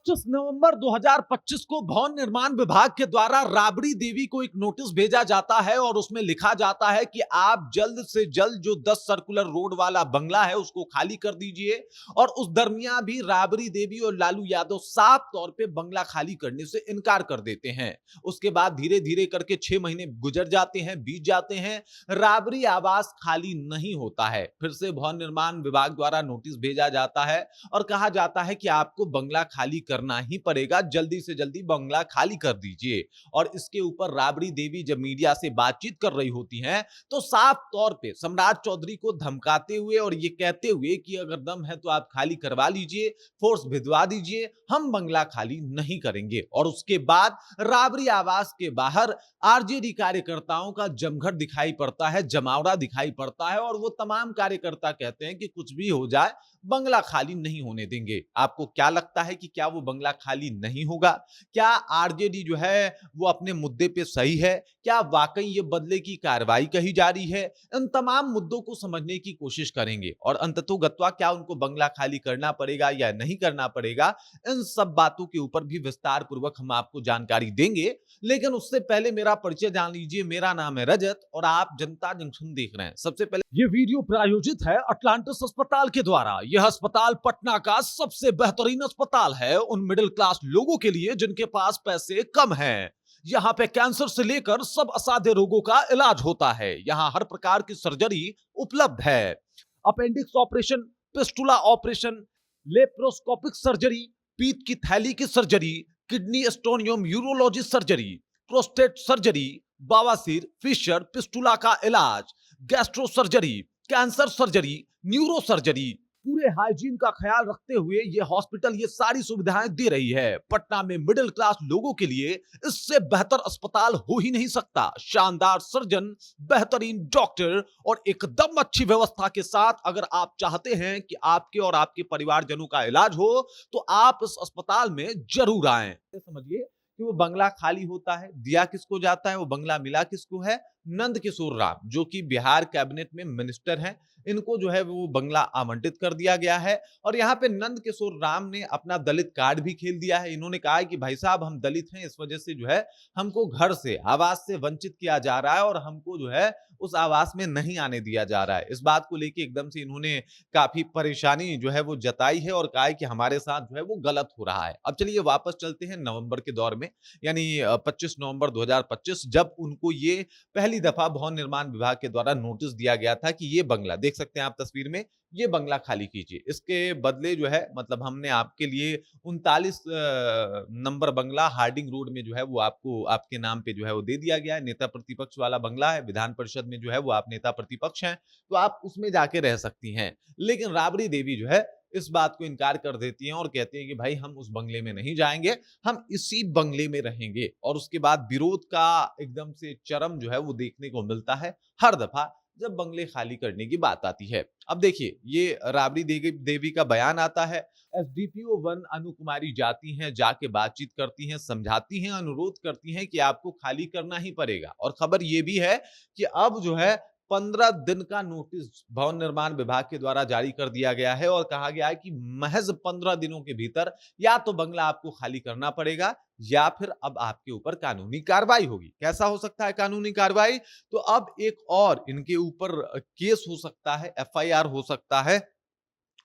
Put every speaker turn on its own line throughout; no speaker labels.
25 नवंबर 2025 को भवन निर्माण विभाग के द्वारा राबड़ी देवी को एक नोटिस भेजा जाता है और उसमें लिखा जाता है कि आप जल्द से जल्द जो 10 सर्कुलर रोड वाला बंगला है उसको खाली कर दीजिए। और उस दरमियान भी राबड़ी देवी और लालू यादव साफ तौर पे बंगला खाली करने से इनकार कर देते हैं। उसके बाद धीरे धीरे करके 6 महीने गुजर जाते हैं, बीत जाते हैं, राबड़ी आवास खाली नहीं होता है। फिर से भवन निर्माण विभाग द्वारा नोटिस भेजा जाता है और कहा जाता है कि आपको बंगला खाली करना ही पड़ेगा, जल्दी से जल्दी बंगला खाली कर दीजिए। और इसके ऊपर राबड़ी देवी जब मीडिया से बातचीत कर रही होती हैं तो साफ तौर पे सम्राट चौधरी को धमकाते हुए और ये कहते हुए कि अगर दम है तो आप खाली करवा लीजिए, फोर्स भिजवा दीजिए, हम बंगला खाली नहीं करेंगे। और उसके बाद राबड़ी आवास के बाहर आरजेडी कार्यकर्ताओं का जमघट दिखाई पड़ता है, जमावड़ा दिखाई पड़ता है और वो तमाम कार्यकर्ता कहते हैं कि कुछ भी हो जाए बंगला खाली नहीं होने देंगे। आपको क्या लगता है कि क्या वो बंगला खाली नहीं होगा? क्या आरजेडी जो है वो अपने मुद्दे पे सही है? क्या वाकई ये बदले की कार्रवाई कही जा रही है? इन तमाम मुद्दों को समझने की कोशिश करेंगे और अंततोगत्वा क्या उनको बंगला खाली करना पड़ेगा या नहीं करना पड़ेगा, इन सब बातों के ऊपर भी विस्तार पूर्वक हम आपको जानकारी देंगे। लेकिन उससे पहले मेरा परिचय जान लीजिए। मेरा नाम है रजत और आप जनता जंक्शन देख रहे हैं। सबसे पहले ये वीडियो प्रायोजित है अटलांटिस अस्पताल के द्वारा। यह अस्पताल पटना का सबसे बेहतरीन अस्पताल है उन मिडिल क्लास लोगों के लिए जिनके पास पैसे कम हैं। यहाँ पे कैंसर से लेकर सब असाध्य रोगों का इलाज होता है। यहाँ हर प्रकार की सर्जरी उपलब्ध है। Appendix operation, fistula operation, laparoscopic surgery, पीत की थैली की सर्जरी, किडनी स्टोन एवं यूरोलॉजी सर्जरी, प्रोस्टेट सर्जरी, बवासीर, फिशर, पिस्टुला का इलाज, gastro surgery, cancer surgery, neuro surgery, पूरे हाइजीन का ख्याल रखते हुए ये हॉस्पिटल ये सारी सुविधाएं दे रही है। पटना में मिडिल क्लास लोगों के लिए इससे बेहतर अस्पताल हो ही नहीं सकता। शानदार सर्जन, बेहतरीन डॉक्टर और एकदम अच्छी व्यवस्था के साथ अगर आप चाहते हैं कि आपके और आपके परिवारजनों का इलाज हो तो आप इस अस्पताल में जरूर आएं। समझिए कि वो बंगला खाली होता है, दिया किसको जाता है, वो बंगला मिला किसको है? नंद किशोर राम, जो कि बिहार कैबिनेट में मिनिस्टर हैं। इनको जो है वो बंगला आवंटित कर दिया गया है और यहाँ पे नंद किशोर राम ने अपना दलित कार्ड भी खेल दिया है। इन्होंने कहा है कि भाई साहब हम दलित हैं, इस वजह से जो है हमको घर से, आवास से वंचित किया जा रहा है और हमको जो है उस आवास में नहीं आने दिया जा रहा है। इस बात को लेके एकदम से इन्होंने काफी परेशानी जो है वो जताई है और कहा है कि हमारे साथ जो है वो गलत हो रहा है। अब चलिए वापस चलते हैं नवंबर के दौर में, यानी 25 नवंबर 2025, जब उनको ये पहली दफा भवन निर्माण विभाग के द्वारा नोटिस दिया गया था कि ये बंगला देख सकते हैं आप तस्वीर में, ये बंगला खाली कीजिए। इसके बदले जो है मतलब हमने आपके लिए 39 नंबर बंगला हार्डिंग रोड में जो है वो आपको आपके नाम पे जो है वो दे दिया गया है। नेता प्रतिपक्ष वाला बंगला है, विधान परिषद में जो है वो आप नेता प्रतिपक्ष हैं तो आप उसमें जाके रह सकती हैं। लेकिन राबड़ी देवी जो है इस बात को इनकार कर देती हैं और कहती हैं कि भाई हम उस बंगले में नहीं जाएंगे, हम इसी बंगले में रहेंगे। और उसके बाद विरोध का एकदम से चरम जो है वो देखने को मिलता है हर दफा जब बंगले खाली करने की बात आती है। अब देखिए ये राबड़ी देवी का बयान आता है। एसडीपीओ 1 अनु कुमारी जाती हैं, जाके बातचीत करती हैं, समझाती हैं, अनुरोध करती हैं कि आपको खाली करना ही पड़ेगा। और खबर ये भी है कि अब जो है 15 दिन का नोटिस भवन निर्माण विभाग के द्वारा जारी कर दिया गया है और कहा गया है कि महज 15 दिनों के भीतर या तो बंगला आपको खाली करना पड़ेगा या फिर अब आपके ऊपर कानूनी कार्रवाई होगी। कैसा हो सकता है कानूनी कार्रवाई? तो अब एक और इनके ऊपर केस हो सकता है, एफआईआर हो सकता है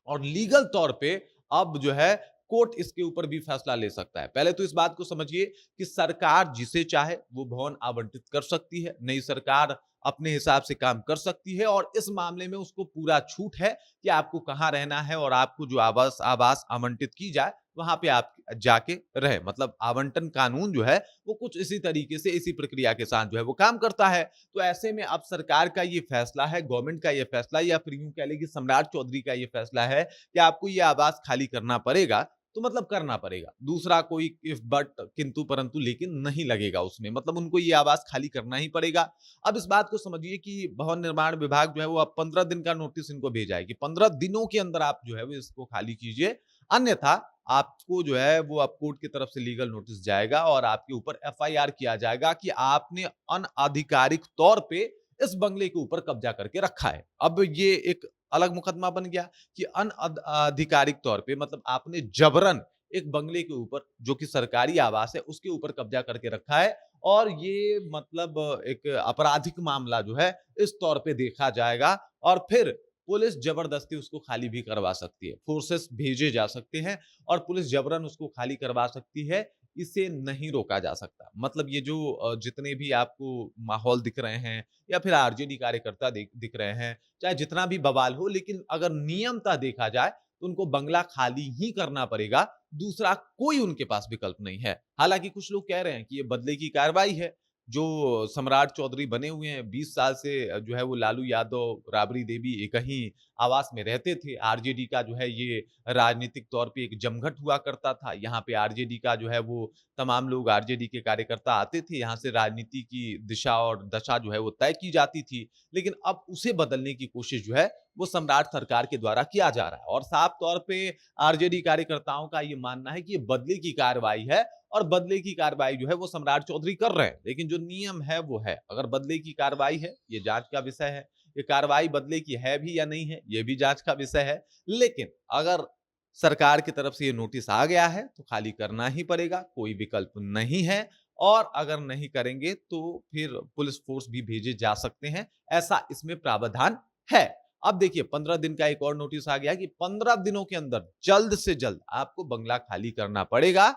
और लीगल तौर पे अब जो है कोर्ट इसके ऊपर भी फैसला ले सकता है। पहले तो इस बात को समझिए कि सरकार जिसे चाहे वो भवन आवंटित कर सकती है, नई सरकार अपने हिसाब से काम कर सकती है और इस मामले में उसको पूरा छूट है कि आपको कहां रहना है और आपको जो आवास आवंटित की जाए वहां पे आप जाके रहे। मतलब आवंटन कानून जो है वो कुछ इसी तरीके से, इसी प्रक्रिया के साथ जो है वो काम करता है। तो ऐसे में अब सरकार का ये फैसला है, गवर्नमेंट का ये फैसला या फिर यूं कह लें कि सम्राट चौधरी का ये फैसला है कि आपको ये आवास खाली करना पड़ेगा, तो मतलब करना पड़ेगा। दूसरा कोई इफ बट किंतु परंतु लेकिन नहीं लगेगा उसमें, मतलब उनको ये आवास खाली करना ही पड़ेगा। अब इस बात को समझिए कि भवन निर्माण विभाग जो है वो अब 15 दिन का नोटिस इनको भेजा है कि 15 दिनों के अंदर आप जो है वो इसको खाली कीजिए, अन्यथा आपको जो है वो अब कोर्ट की तरफ से लीगल नोटिस जाएगा और आपके ऊपर एफआईआर किया जाएगा कि आपने अनाधिकारिक तौर पे इस बंगले के ऊपर कब्जा करके रखा है। अब ये एक अलग मुकदमा बन गया कि अनाधिकारिक तौर पे मतलब आपने जबरन एक बंगले के ऊपर, जो कि सरकारी आवास है, उसके ऊपर कब्जा करके रखा है और ये मतलब एक आपराधिक मामला जो है इस तौर पे देखा जाएगा और फिर पुलिस जबरदस्ती उसको खाली भी करवा सकती है। फोर्सेस भेजे जा सकते हैं और पुलिस जबरन उसको खाली करवा सकती है। इसे नहीं रोका जा सकता। मतलब ये जो जितने भी आपको माहौल दिख रहे हैं या फिर आरजेडी कार्यकर्ता दिख रहे हैं, चाहे जितना भी बवाल हो, लेकिन अगर नियमतः देखा जाए तो उनको बंगला खाली ही करना पड़ेगा। दूसरा कोई उनके पास विकल्प नहीं है। हालाँकि कुछ लोग कह रहे हैं कि ये बदले की कार्रवाई है। जो सम्राट चौधरी बने हुए हैं, 20 साल से जो है वो लालू यादव, राबड़ी देवी एक ही आवास में रहते थे। आरजेडी का जो है ये राजनीतिक तौर पे एक जमघट हुआ करता था। यहाँ पे आरजेडी का जो है वो तमाम लोग आरजेडी के कार्यकर्ता आते थे। यहाँ से राजनीति की दिशा और दशा जो है वो तय की जाती थी। लेकिन अब उसे बदलने की कोशिश जो है वो सम्राट सरकार के द्वारा किया जा रहा है और साफ तौर पे आरजेडी कार्यकर्ताओं का ये मानना है कि ये बदले की कार्रवाई है और बदले की कार्रवाई जो है वो सम्राट चौधरी कर रहे हैं। लेकिन जो नियम है वो है। अगर बदले की कार्रवाई है, ये जांच का विषय है। ये कार्रवाई बदले की है भी या नहीं है, ये भी जांच का विषय है। लेकिन अगर सरकार की तरफ से ये नोटिस आ गया है तो खाली करना ही पड़ेगा, कोई विकल्प नहीं है और अगर नहीं करेंगे तो फिर पुलिस फोर्स भी भेजे जा सकते हैं, ऐसा इसमें प्रावधान है। अब देखिए 15 दिन का एक और नोटिस आ गया कि 15 दिनों के अंदर जल्द से जल्द आपको बंगला खाली करना पड़ेगा,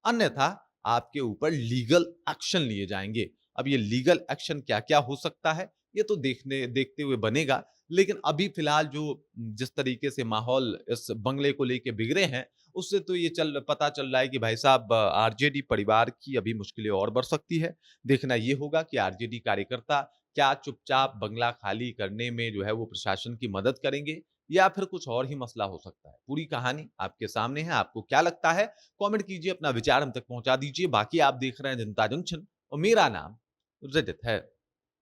अन्यथा आपके ऊपर लीगल एक्शन लिए जाएंगे। अब ये लीगल एक्शन क्या-क्या हो सकता है, ये तो देखते हुए बनेगा। लेकिन अभी फिलहाल जो जिस तरीके से माहौल इस बंगले को लेके बिगड़े हैं, उससे तो ये पता चल रहा है कि भाई साहब आरजेडी परिवार की अभी मुश्किलें और बढ़ सकती है। देखना ये होगा कि आरजेडी कार्यकर्ता क्या चुपचाप बंगला खाली करने में जो है वो प्रशासन की मदद करेंगे या फिर कुछ और ही मसला हो सकता है। पूरी कहानी आपके सामने है, आपको क्या लगता है? कमेंट कीजिए, अपना विचार हम तक पहुंचा दीजिए। बाकी आप देख रहे हैं जनता जंक्शन और मेरा नाम रजत है।